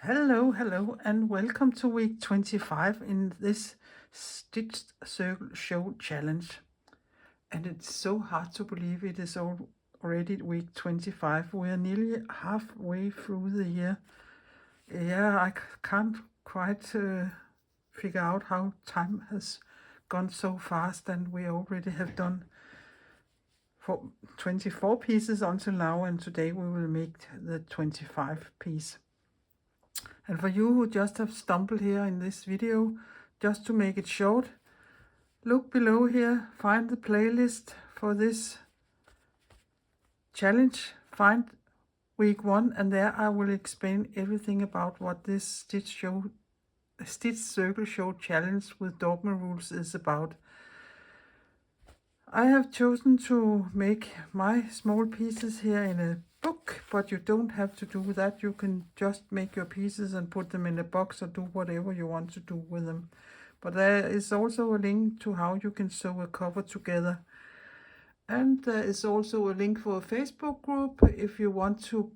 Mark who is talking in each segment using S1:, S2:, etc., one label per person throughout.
S1: Hello, and welcome to week 25 in this Stitched Circle Show Challenge. And it's so hard to believe it is already week 25. We are nearly halfway through the year. Yeah, I can't quite figure out how time has gone so fast, and we already have done 24 pieces until now, and today we will make the 25 piece. And for you who just have stumbled here in this video, just to make it short, look below here, find the playlist for this challenge, find week 1, and there I will explain everything about what this Stitch Circle Show Challenge with Dogma Rules is about. I have chosen to make my small pieces here in a book, but you don't have to do that. You can just make your pieces and put them in a box or do whatever you want to do with them. But there is also a link to how you can sew a cover together. And there is also a link for a Facebook group if you want to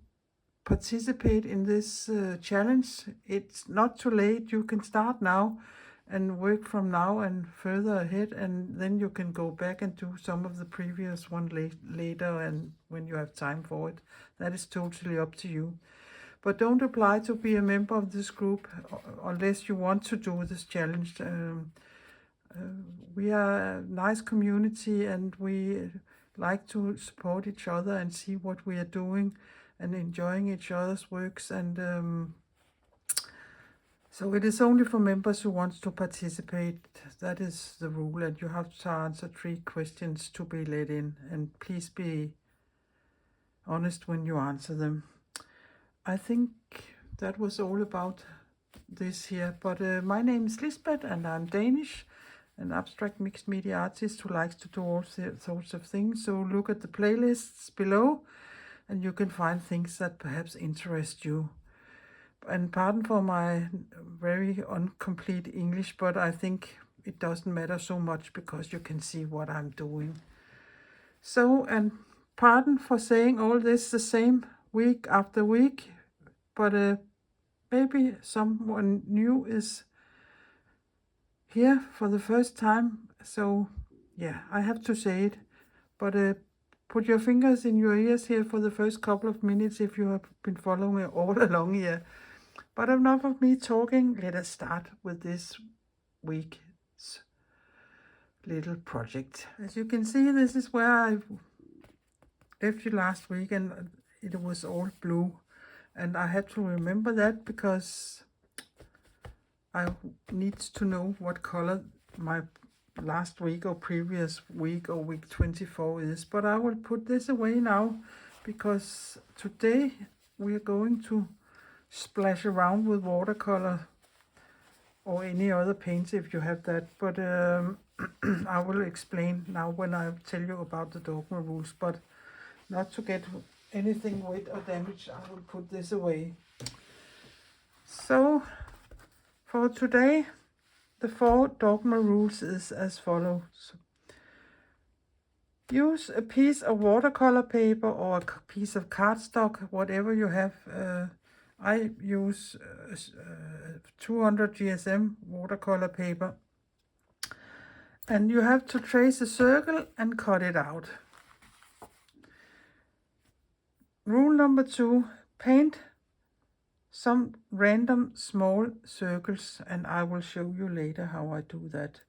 S1: participate in this challenge. It's not too late. You can start now and work from now and further ahead, and then you can go back and do some of the previous one later and when you have time for it. That is totally up to you. But don't apply to be a member of this group unless you want to do this challenge. We are a nice community and we like to support each other and see what we are doing and enjoying each other's works, and so it is only for members who want to participate. That is the rule, and you have to answer 3 questions to be let in, and please be honest when you answer them. I think that was all about this here, but my name is Lisbeth and I'm Danish, an abstract mixed media artist who likes to do all sorts of things. So look at the playlists below and you can find things that perhaps interest you. And pardon for my very incomplete English, but I think it doesn't matter so much because you can see what I'm doing. So, and pardon for saying all this the same week after week, but maybe someone new is here for the first time. So, yeah, I have to say it, but put your fingers in your ears here for the first couple of minutes if you have been following all along here. But enough of me talking. Let us start with this week's little project. As you can see, this is where I left you last week, and it was all blue. And I had to remember that because I need to know what color my last week or previous week or week 24 is. But I will put this away now because today we are going to splash around with watercolor or any other paints if you have that. But I will explain now when I tell you about the Dogma Rules. But not to get anything wet or damaged, I will put this away. So for today, the 4 Dogma Rules is as follows. Use a piece of watercolor paper or a piece of cardstock, whatever you have. I use 200 GSM watercolor paper. And you have to trace a circle and cut it out. Rule number 2, paint some random small circles, and I will show you later how I do that.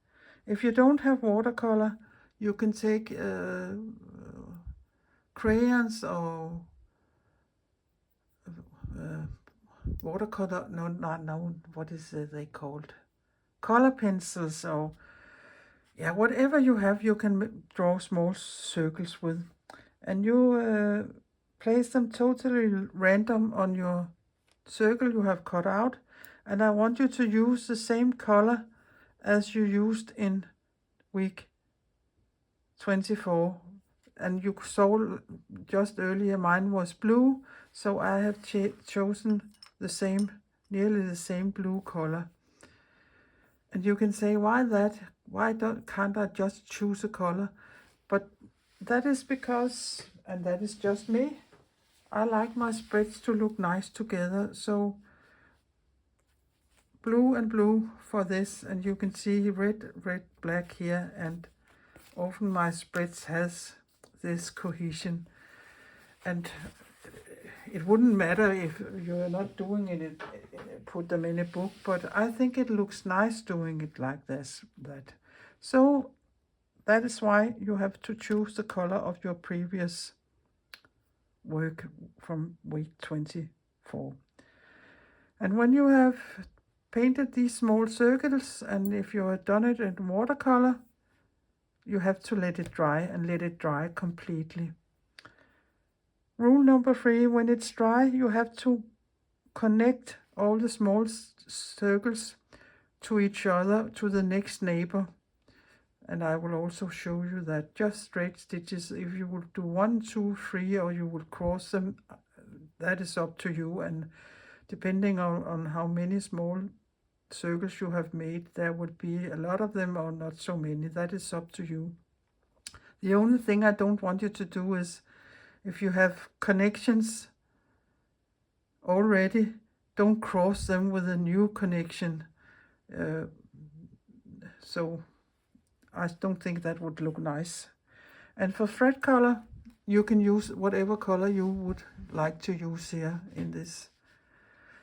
S1: If you don't have watercolor, you can take crayons or watercolor, no, what is they called? Color pencils, or yeah, whatever you have, you can draw small circles with. And you place them totally random on your circle you have cut out, and I want you to use the same color as you used in week 24. And you saw just earlier mine was blue, so I have chosen the same, nearly the same blue color. And you can say, why that? Why can't I just choose a color? But that is because, and that is just me, I like my spreads to look nice together. So blue and blue for this, and you can see red, red, black here, and often my spreads has this cohesion, and it wouldn't matter if you're not doing it, put them in a book, but I think it looks nice doing it like this. So that is why you have to choose the color of your previous work from week 24. And when you have painted these small circles, and if you have done it in watercolor, you have to let it dry, and let it dry completely. Rule number 3, when it's dry, you have to connect all the small circles to each other, to the next neighbor. And I will also show you that just straight stitches. If you will do 1, 2, 3, or you will cross them, that is up to you. And depending on how many small circles you have made, there would be a lot of them or not so many. That is up to you. The only thing I don't want you to do is, if you have connections already, don't cross them with a new connection. So I don't think that would look nice. And for thread color, you can use whatever color you would like to use here in this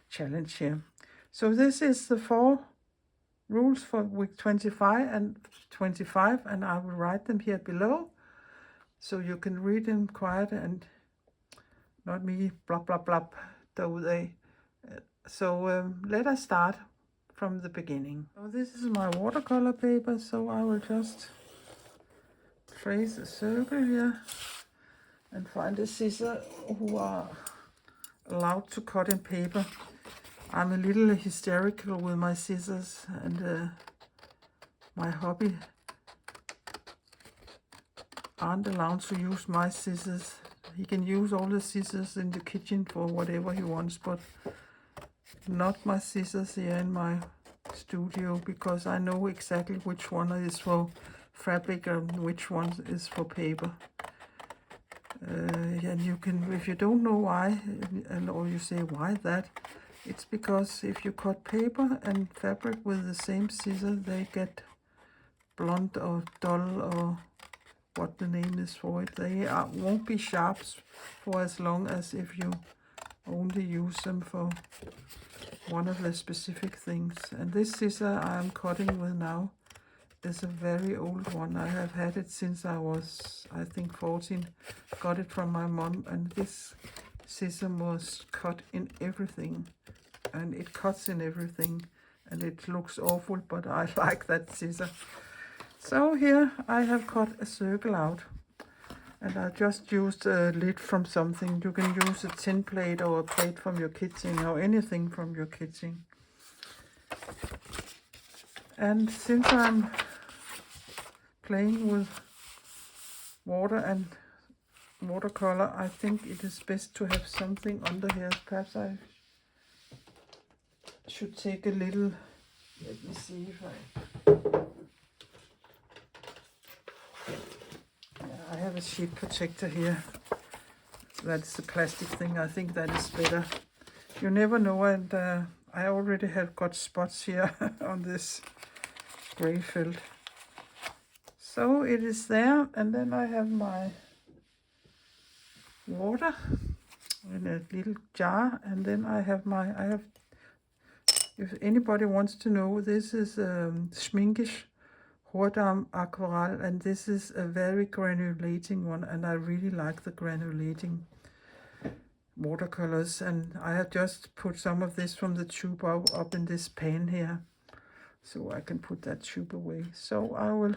S1: challenge here. So this is the 4 rules for week 25 and 25, and I will write them here below, so you can read them quiet and not me blah blah blah do they. So let us start from the beginning. So this is my watercolor paper, so I will just trace a circle here and find a scissor who are allowed to cut in paper. I'm a little hysterical with my scissors, and my hobby aren't allowed to use my scissors. He can use all the scissors in the kitchen for whatever he wants, but not my scissors here in my studio, because I know exactly which one is for fabric and which one is for paper. And you can, if you don't know why, or you say why that, it's because if you cut paper and fabric with the same scissor, they get blunt or dull, or what the name is for it. They won't be sharp for as long as if you only use them for one of the specific things. And this scissor I'm cutting with now is a very old one. I have had it since I was, I think, 14. Got it from my mom, and this scissor was cut in everything, and it cuts in everything, and it looks awful, but I like that scissor. So here I have cut a circle out, and I just used a lid from something. You can use a tin plate or a plate from your kitchen, or anything from your kitchen. And since I'm playing with water and watercolor, I think it is best to have something under here. Perhaps I should take a little, let me see if I have a sheet protector here. That's a plastic thing. I think that is better. You never know, and I already have got spots here on this gray felt. So it is there, and then I have my water in a little jar, and then I have if anybody wants to know, this is Schminkish Hårdam Aquarel, and this is a very granulating one, and I really like the granulating watercolors. And I have just put some of this from the tube up in this pan here, so I can put that tube away. So I will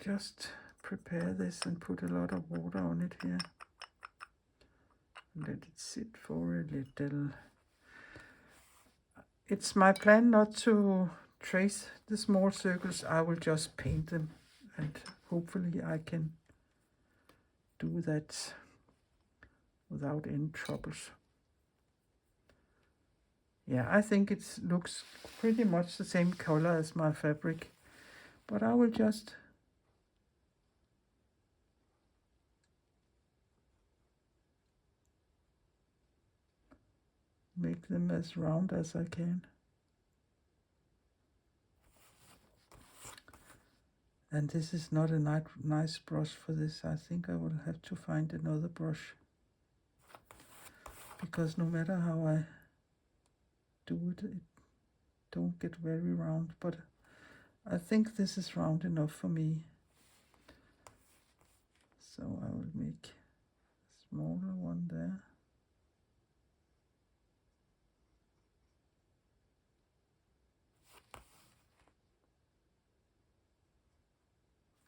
S1: just prepare this and put a lot of water on it here. Let it sit for a little. It's my plan not to trace the small circles. I will just paint them, and hopefully I can do that without any troubles. Yeah, I think it looks pretty much the same color as my fabric, but I will just make them as round as I can. And this is not a nice brush for this. I think I will have to find another brush, because no matter how I do it, it don't get very round, but I think this is round enough for me. So I will make a smaller one there.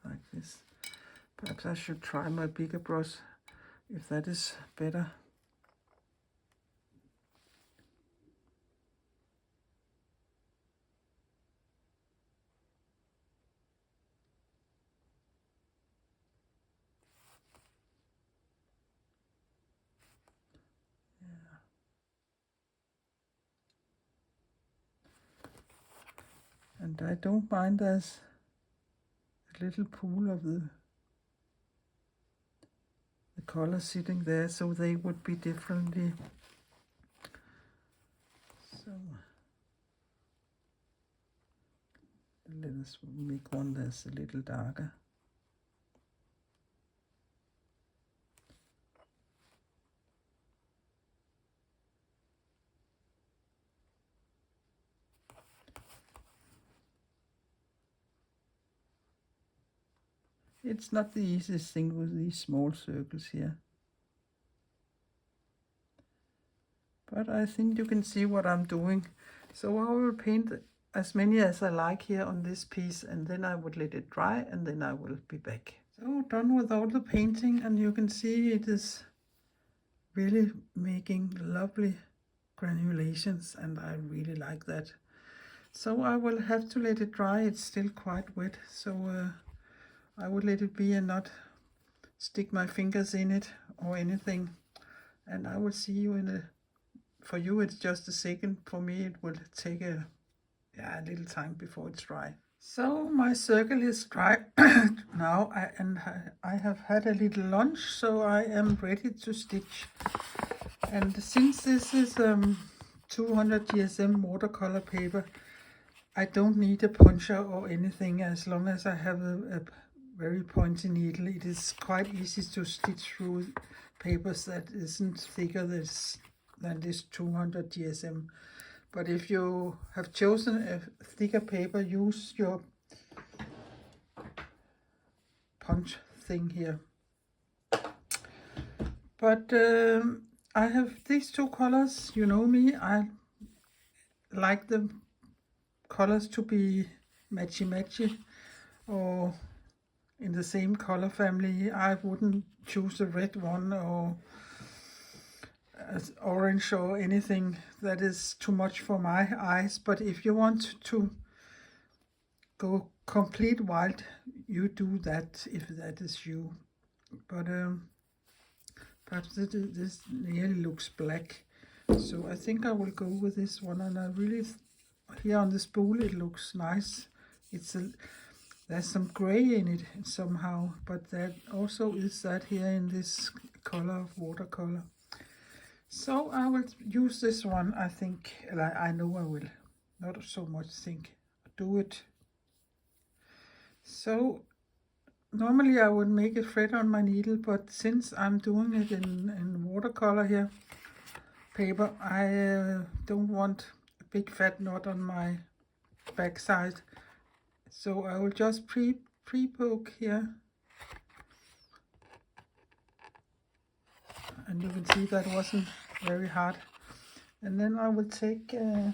S1: Like this. Perhaps I should try my bigger brush, if that is better. And I don't mind there's a little pool of the color sitting there, so they would be differently. So let us make one that's a little darker. It's not the easiest thing with these small circles here. But I think you can see what I'm doing. So I will paint as many as I like here on this piece, and then I would let it dry, and then I will be back. So done with all the painting, and you can see it is really making lovely granulations, and I really like that. So I will have to let it dry. It's still quite wet, so I would let it be and not stick my fingers in it or anything. And I will see you in a, for you it's just a second, for me it will take a little time before it's dry. So my circle is dry now, I have had a little lunch, so I am ready to stitch. And since this is 200 GSM watercolor paper, I don't need a puncher or anything. As long as I have a very pointy needle, it is quite easy to stitch through papers that isn't thicker than this 200 GSM. But if you have chosen a thicker paper, use your punch thing here. But I have these two colors. You know me, I like the colors to be matchy or in the same color family. I wouldn't choose a red one or orange or anything. That is too much for my eyes. But if you want to go complete wild, you do that if that is you. But perhaps this nearly looks black, so I think I will go with this one. And I really, here on the spool it looks nice. There's some gray in it somehow, but that also is that here in this color of watercolor. So I will use this one, I think. I know I will. Not so much think. Do it. So normally I would make a thread on my needle, but since I'm doing it in watercolor here paper, I don't want a big fat knot on my backside. So I will just pre-poke here. And you can see that wasn't very hard. And then I will take, I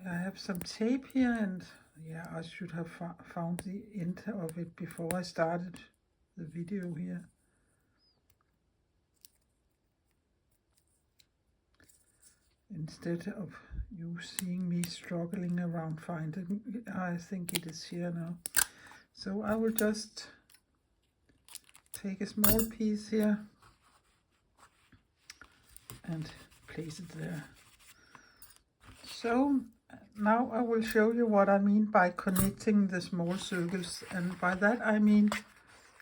S1: have some tape here, and yeah, I should have found the end of it before I started the video here. Instead of you seeing me struggling around finding it, I think it is here now. So I will just take a small piece here and place it there. So now I will show you what I mean by connecting the small circles, and by that I mean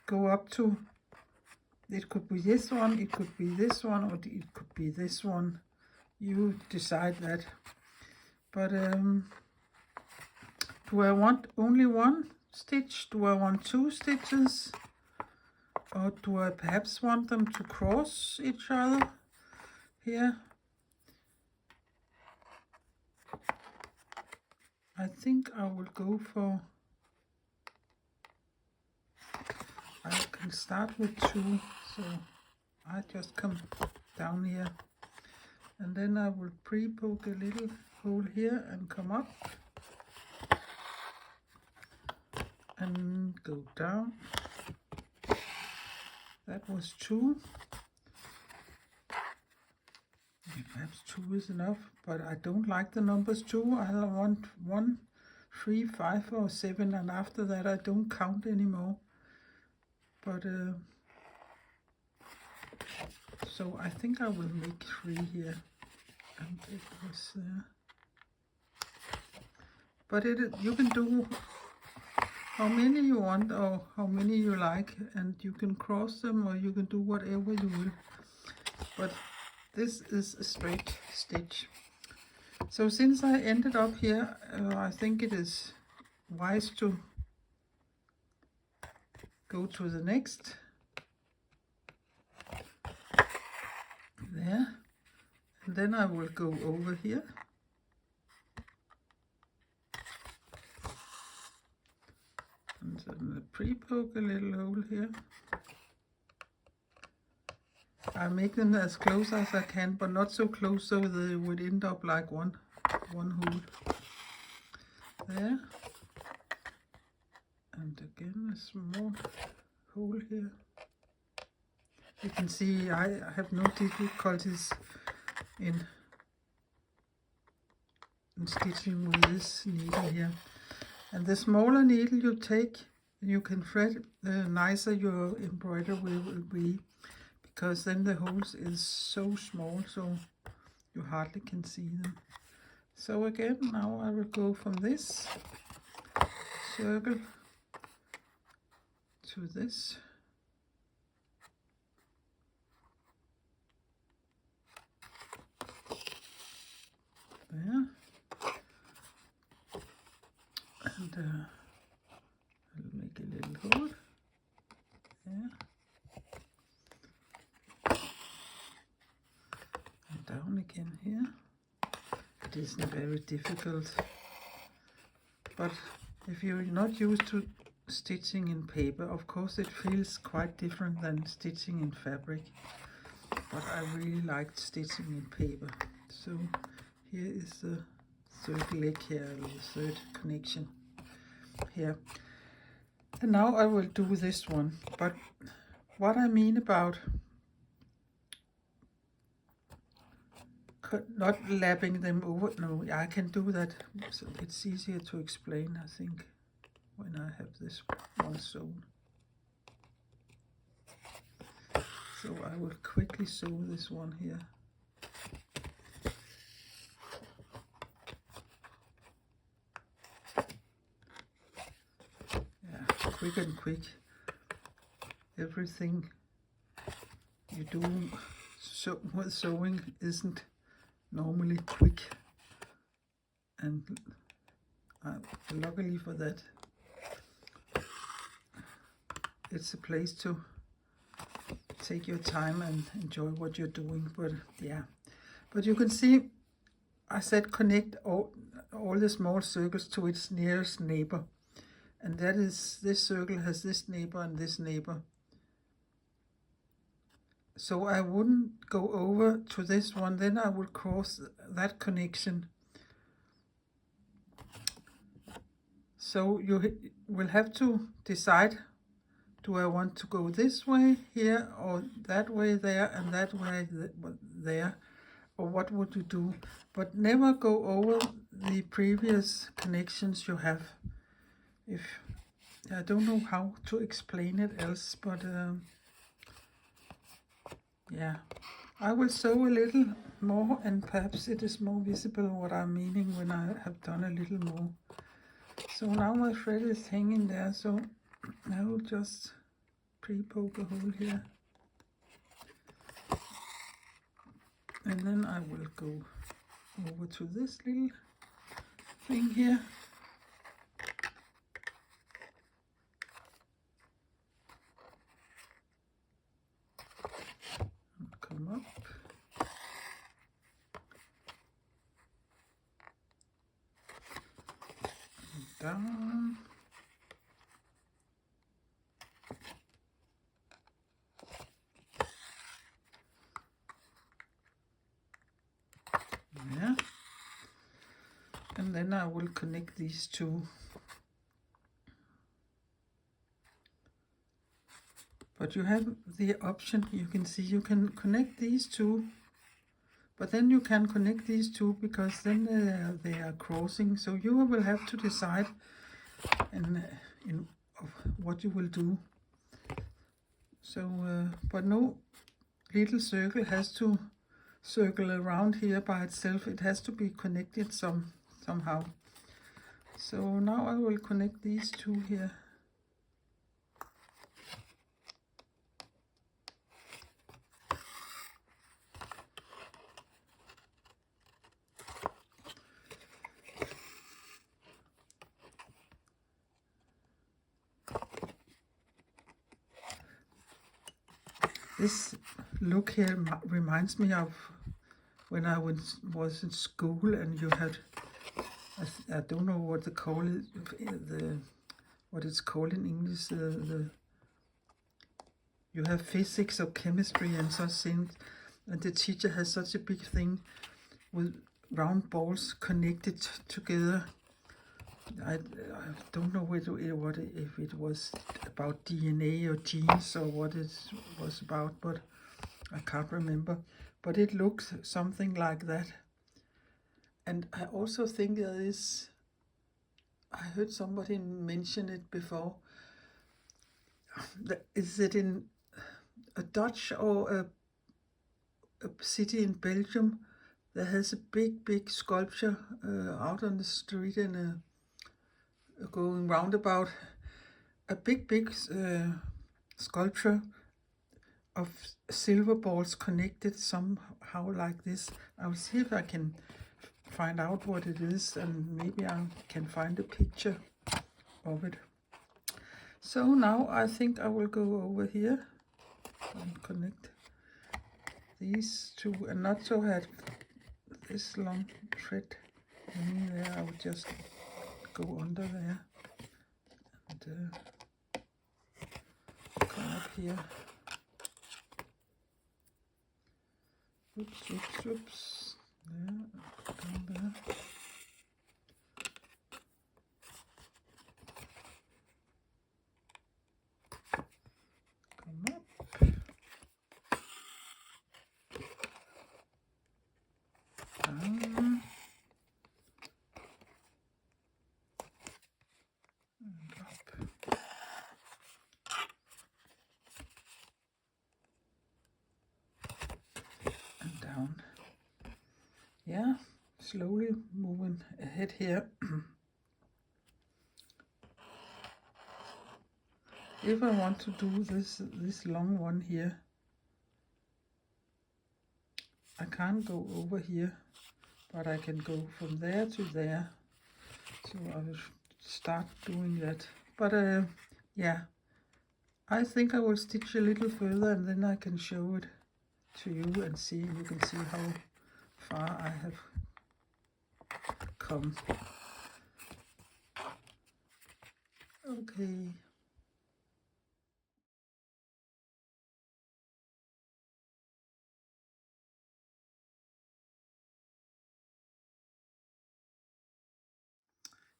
S1: go up to It could be this one, it could be this one, or it could be this one. You decide that. But do I want only one stitch? Do I want 2 stitches? Or do I perhaps want them to cross each other here? I think I will go for, I can start with 2, so I just come down here, and then I will pre-poke a little hole here and come up and go down. That was 2. Perhaps 2 is enough, but I don't like the numbers 2. I want 1, 3, 5 or 7, and after that I don't count anymore. But so I think I will make 3 here, and it was but you can do how many you want or how many you like, and you can cross them or you can do whatever you will. But this is a straight stitch. So since I ended up here, I think it is wise to go to the next. There. And then I will go over here. And then pre-poke a little hole here. I make them as close as I can, but not so close so they would end up like one hole. There. And again a small hole here. You can see I have no difficulties in stitching with this needle here. And the smaller needle you take, you can thread, the nicer your embroidery will be, because then the holes is so small so you hardly can see them. So again, now I will go from this circle to this. There. And I'll make a little hole there. And down again here. It isn't very difficult, but if you're not used to stitching in paper, of course it feels quite different than stitching in fabric, but I really liked stitching in paper. So here is the third leg here, the third connection here. And now I will do this one, but what I mean about not lapping them over, no, I can do that, so it's easier to explain, I think, when I have this one sewn. So I will quickly sew this one here. Yeah, quick and quick. Everything you do with sewing isn't normally quick, and luckily for that, it's a place to take your time and enjoy what you're doing. But yeah, but you can see I said connect all the small circles to its nearest neighbor, and that is, this circle has this neighbor and this neighbor. So I wouldn't go over to this one, then I would cross that connection. So you will have to decide, do I want to go this way here, or that way there, and that way there, or what would you do? But never go over the previous connections you have. If I don't know how to explain it else, but yeah, I will sew a little more, and perhaps it is more visible what I'm meaning when I have done a little more. So now my thread is hanging there, so I will just pre-poke a hole here. And then I will go over to this little thing here. And come up. And down. Yeah. And then I will connect these two. But you have the option, you can see you can connect these two, but then you can connect these two because then they are crossing. So you will have to decide of what you will do. So, but no little circle has to circle around here by itself. It has to be connected somehow. So now I will connect these two here. This look here reminds me of when I was in school and you had, I don't know what they call it, what it's called in English, you have physics or chemistry and such things, and the teacher has such a big thing with round balls connected together. I don't know if it was about DNA or genes or what it was about, but I can't remember. But it looks something like that. And I also think there is, I heard somebody mention it before. Is it in a Dutch or a city in Belgium that has a big sculpture out on the street and going roundabout, a big sculpture of silver balls connected somehow like this. I'll see if I can find out what it is, and maybe I can find a picture of it. So now I think I will go over here and connect these two, and not to have this long thread in there. I will just go under there and come up here. Oops. There, down there. Come up. Down. And up. And down. Yeah, slowly moving ahead here. If I want to do this long one here, I can't go over here, but I can go from there to there. So I will start doing that. But yeah, I think I will stitch a little further and then I can show it to you and see. You can see how far I have come. Okay.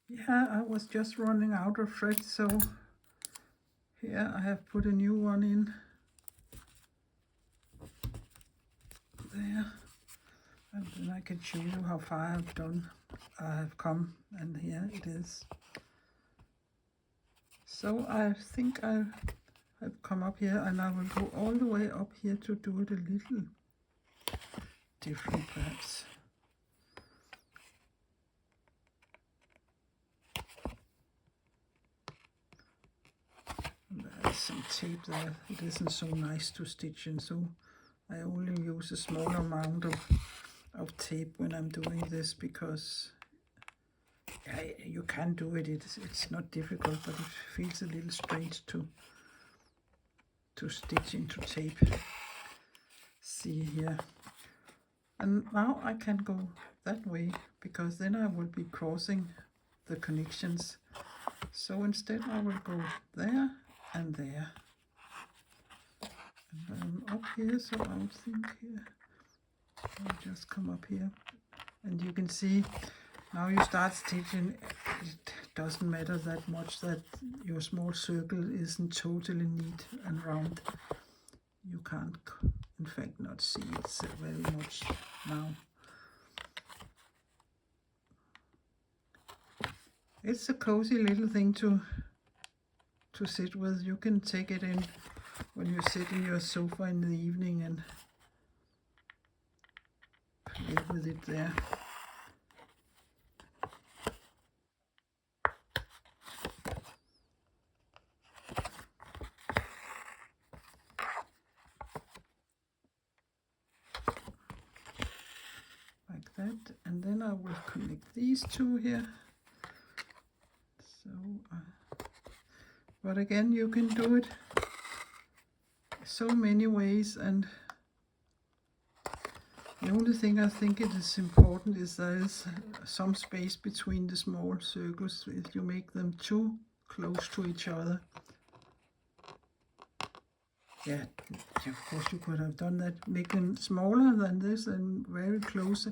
S1: Yeah, I was just running out of thread, so here I have put a new one in there, and then I can show you how far I have come, and here it is. So I think I have come up here, and I will go all the way up here to do it a little different perhaps. There's some tape there. It isn't so nice to stitch in, so I only use a small amount of tape when I'm doing this, because you can do it. It's not difficult, but it feels a little strange to stitch into tape. See here. And now I can go that way, because then I will be crossing the connections. So instead I will go there and there. And I'm up here, so I'll think here. I'll just come up here. And you can see, now you start stitching, it doesn't matter that much that your small circle isn't totally neat and round. You can't, in fact, not see it so very much now. It's a cozy little thing to sit with. You can take it in when you sit in your sofa in the evening and play with it there. Like that, and then I will connect these two here. So, but again, you can do it so many ways, and the only thing I think it is important is there is some space between the small circles if you make them too close to each other. Yeah, of course you could have done that, make them smaller than this and very close,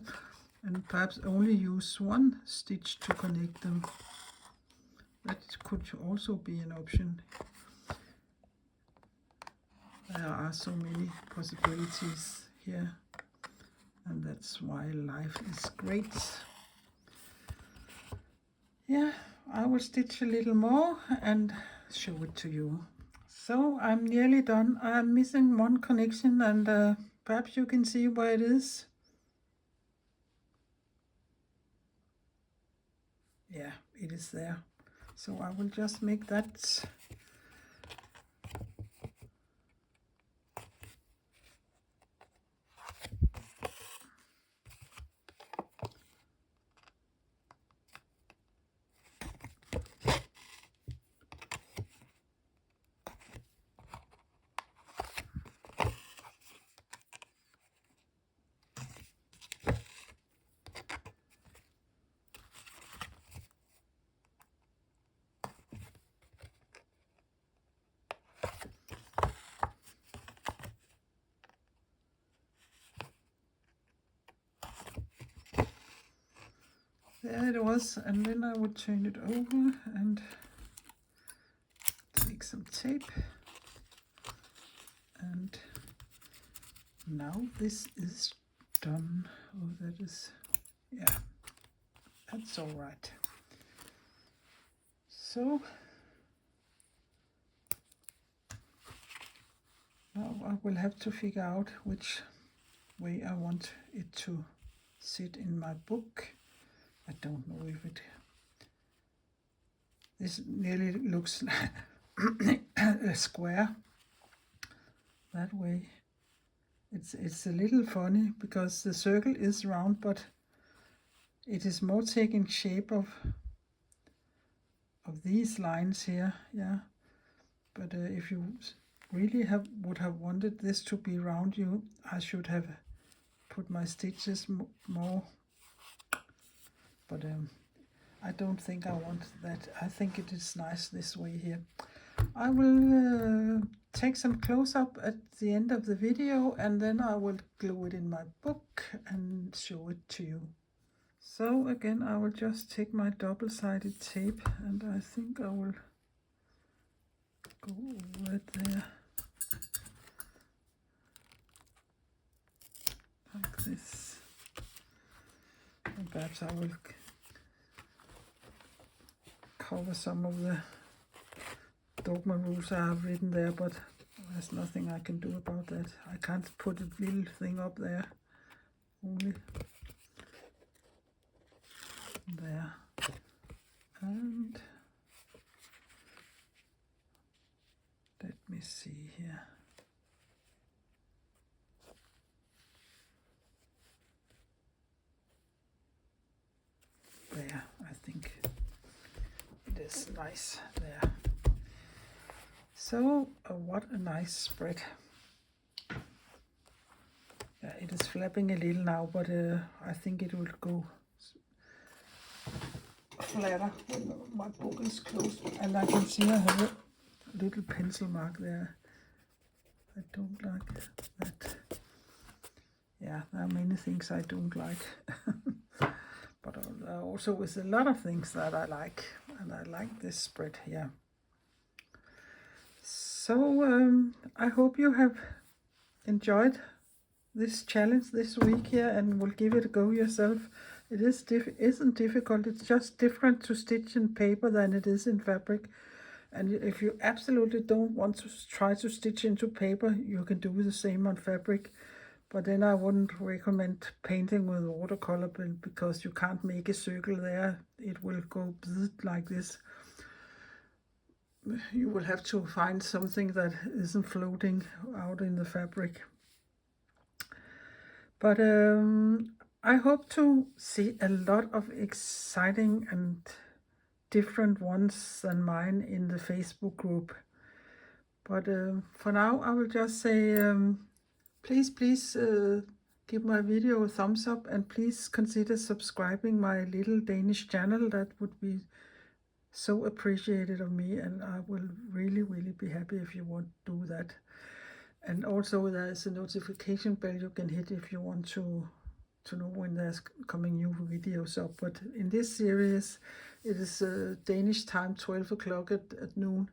S1: and perhaps only use one stitch to connect them. That could also be an option. There are so many possibilities here, and that's why life is great. Yeah, I will stitch a little more and show it to you. So I'm nearly done. I'm missing one connection, and perhaps you can see where it is. Yeah, it is there. So I will just make that. There it was, and then I would turn it over and take some tape. And now this is done. Oh, that is, yeah, that's all right. So now I will have to figure out which way I want it to sit in my book. I don't know if it, this nearly looks like a square that way. It's a little funny because the circle is round, but it is more taking shape of these lines here. Yeah, but if you really would have wanted this to be round, I should have put my stitches more, but I don't think I want that. I think it is nice this way here. I will take some close-up at the end of the video, and then I will glue it in my book and show it to you. So again, I will just take my double-sided tape, and I think I will go over it there like this, and perhaps I will cover some of the Dogma Rules I have written there, but there's nothing I can do about that. I can't put a little thing up there, only there. And let me see here. nice there. So what a nice spread. Yeah, it is flapping a little now, but I think it will go flatter when my book is closed. And I can see I have a little pencil mark there. I don't like that. Yeah, there are many things I don't like. But also is a lot of things that I like. And I like this spread here. So I hope you have enjoyed this challenge this week here and will give it a go yourself. It isn't difficult. It's just different to stitch in paper than it is in fabric. And if you absolutely don't want to try to stitch into paper, you can do the same on fabric. But then I wouldn't recommend painting with watercolor because you can't make a circle there. It will go like this. You will have to find something that isn't floating out in the fabric. But I hope to see a lot of exciting and different ones than mine in the Facebook group. But for now, I will just say, please give my video a thumbs up, and please consider subscribing my little Danish channel. That would be so appreciated of me, and I will really be happy if you want to do that. And also there's a notification bell you can hit if you want to know when there's coming new videos up. But in this series, it is Danish time, 12 o'clock at noon,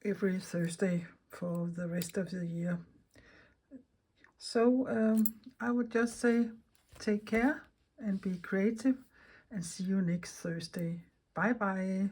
S1: every Thursday for the rest of the year. So I would just say take care and be creative, and see you next Thursday. Bye bye.